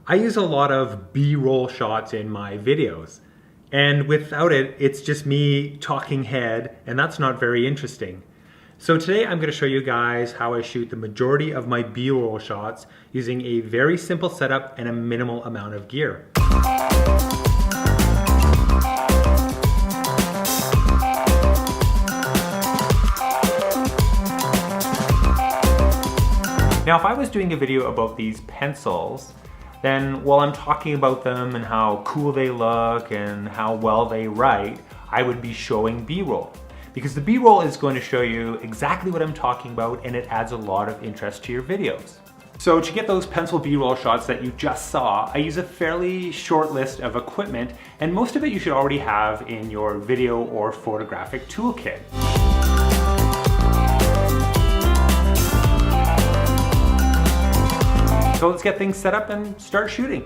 I use a lot of B-roll shots in my videos, and without it, it's just me talking head, and that's not very interesting. So today I'm going to show you guys how I shoot the majority of my B-roll shots using a very simple setup and a minimal amount of gear. Now, if I was doing a video about these pencils, then while I'm talking about them and how cool they look and how well they write, I would be showing B-roll. Because the B-roll is going to show you exactly what I'm talking about, and it adds a lot of interest to your videos. So to get those pencil B-roll shots that you just saw, I use a fairly short list of equipment, and most of it you should already have in your video or photographic toolkit. So let's get things set up and start shooting.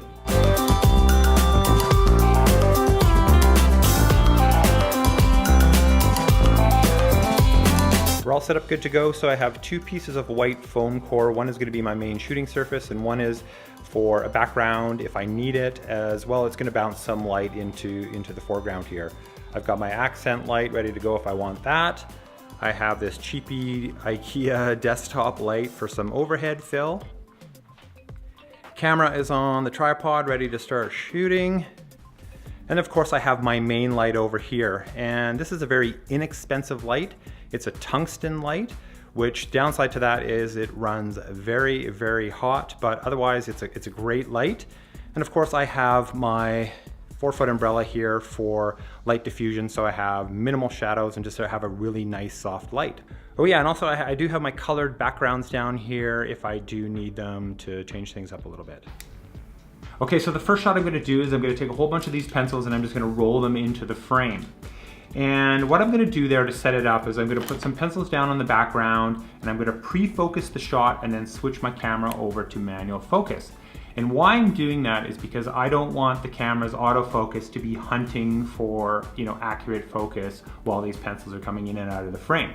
We're all set up good to go. So I have two pieces of white foam core. One is going to be my main shooting surface and one is for a background if I need it. As well, it's going to bounce some light into the foreground here. I've got my accent light ready to go if I want that. I have this cheapy IKEA desktop light for some overhead fill. Camera is on the tripod, ready to start shooting. And of course I have my main light over here. And this is a very inexpensive light. It's a tungsten light, which downside to that is it runs very, very hot, but otherwise it's a great light. And of course I have my 4-foot umbrella here for light diffusion, so I have minimal shadows and just to have a really nice soft light. Oh yeah, and also I do have my colored backgrounds down here if I do need them to change things up a little bit. Okay, so the first shot I'm gonna do is I'm gonna take a whole bunch of these pencils and I'm just gonna roll them into the frame. And what I'm gonna do there to set it up is I'm gonna put some pencils down on the background and I'm gonna pre-focus the shot and then switch my camera over to manual focus. And why I'm doing that is because I don't want the camera's autofocus to be hunting for, accurate focus while these pencils are coming in and out of the frame.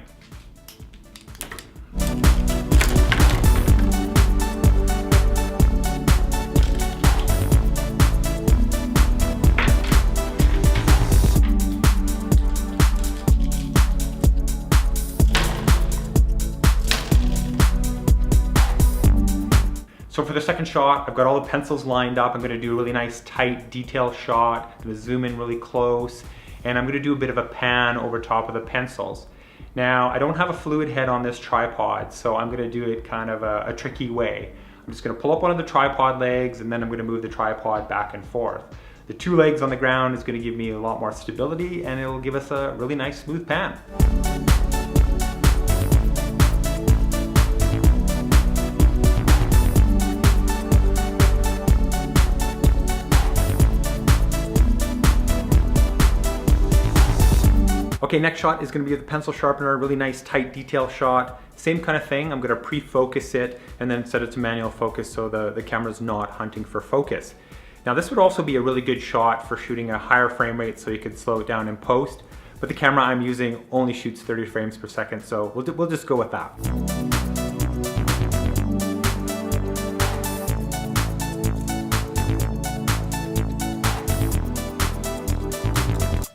So for the second shot, I've got all the pencils lined up. I'm gonna do a really nice tight detail shot. I'm gonna zoom in really close, and I'm gonna do a bit of a pan over top of the pencils. Now, I don't have a fluid head on this tripod, so I'm gonna do it kind of a tricky way. I'm just gonna pull up one of the tripod legs, and then I'm gonna move the tripod back and forth. The two legs on the ground is gonna give me a lot more stability, and it'll give us a really nice smooth pan. Okay, next shot is gonna be with the pencil sharpener, a really nice tight detail shot. Same kind of thing, I'm gonna pre-focus it and then set it to manual focus so the camera's not hunting for focus. Now this would also be a really good shot for shooting a higher frame rate so you could slow it down in post, but the camera I'm using only shoots 30 frames per second, so we'll just go with that.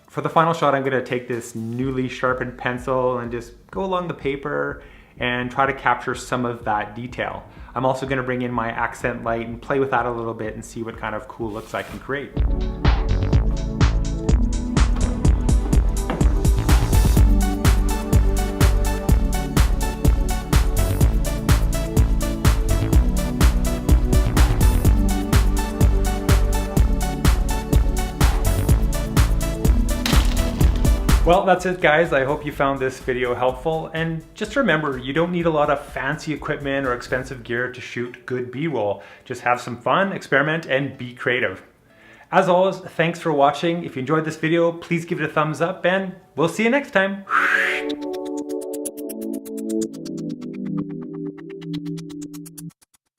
For the final shot, I'm gonna take this newly sharpened pencil and just go along the paper and try to capture some of that detail. I'm also gonna bring in my accent light and play with that a little bit and see what kind of cool looks I can create. Well, that's it guys. I hope you found this video helpful. And just remember, you don't need a lot of fancy equipment or expensive gear to shoot good B-roll. Just have some fun, experiment, and be creative. As always, thanks for watching. If you enjoyed this video, please give it a thumbs up and we'll see you next time.